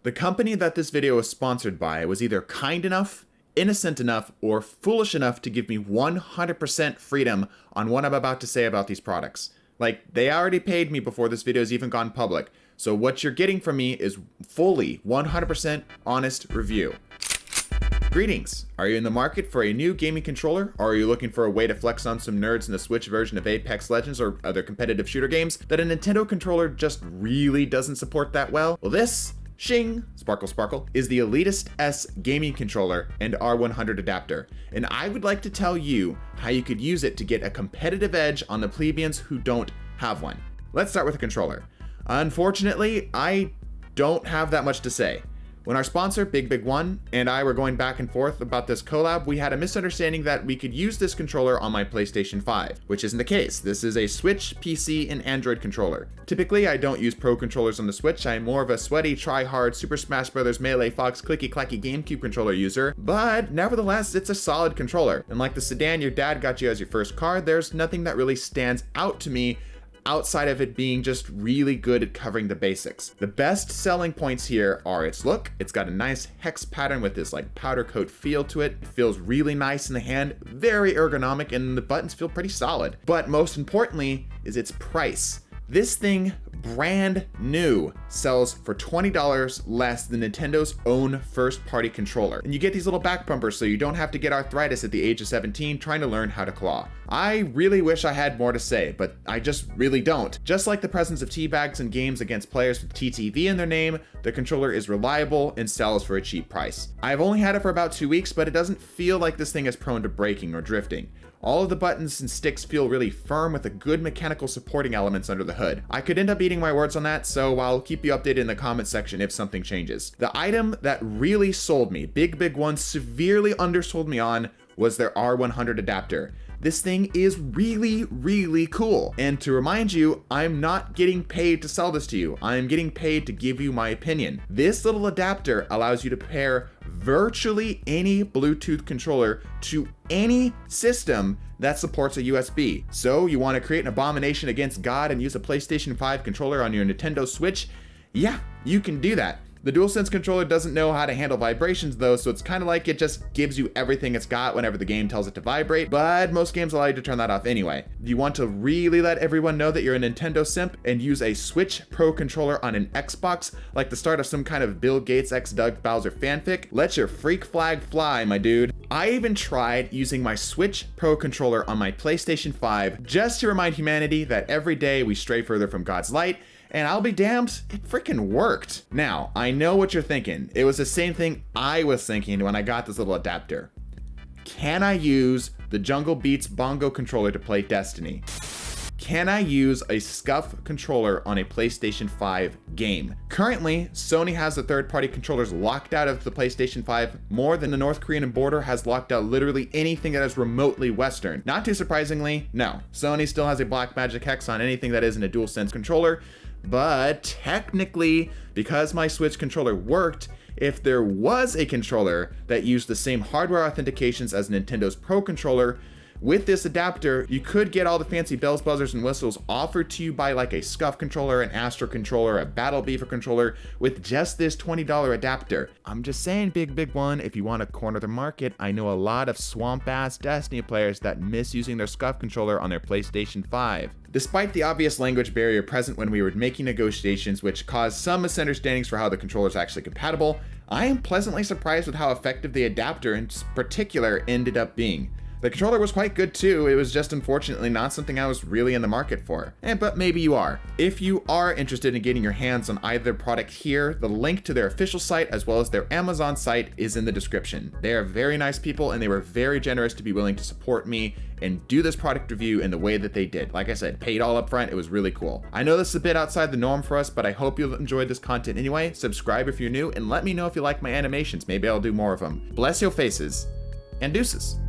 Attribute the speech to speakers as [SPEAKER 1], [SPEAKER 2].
[SPEAKER 1] The company that this video was sponsored by was either kind enough, innocent enough, or foolish enough to give me 100% freedom on what I'm about to say about these products. Like, they already paid me before this video's even gone public, so what you're getting from me is fully 100% honest review. Greetings! Are you in the market for a new gaming controller, or are you looking for a way to flex on some nerds in the Switch version of Apex Legends or other competitive shooter games that a Nintendo controller just really doesn't support that well? Well, this, shing, sparkle sparkle, is the Elitist S gaming controller and R100 adapter, and I would like to tell you how you could use it to get a competitive edge on the plebeians who don't have one. Let's start with the controller. Unfortunately, I don't have that much to say. When our sponsor, BIGBIG WON, and I were going back and forth about this collab, we had a misunderstanding that we could use this controller on my PlayStation 5, which isn't the case. This is a Switch, PC, and Android controller. Typically, I don't use pro controllers on the Switch. I'm more of a sweaty, try-hard, Super Smash Bros. Melee Fox clicky-clacky GameCube controller user, but nevertheless, it's a solid controller. And like the sedan your dad got you as your first car, there's nothing that really stands out to me outside of it being just really good at covering the basics. The best selling points here are its look. It's got a nice hex pattern with this like powder coat feel to it. It feels really nice in the hand, very ergonomic, and the buttons feel pretty solid. But most importantly is its price. This thing, brand new, sells for $20 less than Nintendo's own first-party controller. And you get these little back bumpers so you don't have to get arthritis at the age of 17 trying to learn how to claw. I really wish I had more to say, but I just really don't. Just like the presence of teabags in games against players with TTV in their name, the controller is reliable and sells for a cheap price. I've only had it for about 2 weeks, but it doesn't feel like this thing is prone to breaking or drifting. All of the buttons and sticks feel really firm with a good mechanical supporting elements under the hood. I could end up eating my words on that, so I'll keep you updated in the comment section if something changes. The item that really sold me, BIGBIG WON severely undersold me on, was their R100 adapter. This thing is really, really cool. And to remind you, I'm not getting paid to sell this to you. I'm getting paid to give you my opinion. This little adapter allows you to pair virtually any Bluetooth controller to any system that supports a USB. So you want to create an abomination against God and use a PlayStation 5 controller on your Nintendo Switch? Yeah, you can do that. The DualSense controller doesn't know how to handle vibrations though, so it's kind of like it just gives you everything it's got whenever the game tells it to vibrate, but most games allow you to turn that off anyway. You want to really let everyone know that you're a Nintendo simp and use a Switch Pro controller on an Xbox like the start of some kind of Bill Gates x Doug Bowser fanfic? Let your freak flag fly, my dude. I even tried using my Switch Pro controller on my PlayStation 5 just to remind humanity that every day we stray further from God's light, and I'll be damned, it freaking worked. Now, I know what you're thinking. It was the same thing I was thinking when I got this little adapter. Can I use the Jungle Beats bongo controller to play Destiny? Can I use a Scuf controller on a PlayStation 5 game? Currently, Sony has the third-party controllers locked out of the PlayStation 5 more than the North Korean border has locked out literally anything that is remotely Western. Not too surprisingly, no. Sony still has a Blackmagic hex on anything that isn't a DualSense controller, but technically, because my Switch controller worked, if there was a controller that used the same hardware authentications as Nintendo's Pro controller, with this adapter, you could get all the fancy bells, buzzers, and whistles offered to you by like a Scuf controller, an Astro controller, a Battle Beaver controller with just this $20 adapter. I'm just saying, BIGBIG WON, if you want to corner the market, I know a lot of swamp-ass Destiny players that miss using their Scuf controller on their PlayStation 5. Despite the obvious language barrier present when we were making negotiations, which caused some misunderstandings for how the controller is actually compatible, I am pleasantly surprised with how effective the adapter in particular ended up being. The controller was quite good too, it was just unfortunately not something I was really in the market for. But maybe you are. If you are interested in getting your hands on either product here, the link to their official site as well as their Amazon site is in the description. They are very nice people and they were very generous to be willing to support me and do this product review in the way that they did. Like I said, paid all up front, it was really cool. I know this is a bit outside the norm for us, but I hope you'll enjoy this content anyway. Subscribe if you're new and let me know if you like my animations. Maybe I'll do more of them. Bless your faces and deuces.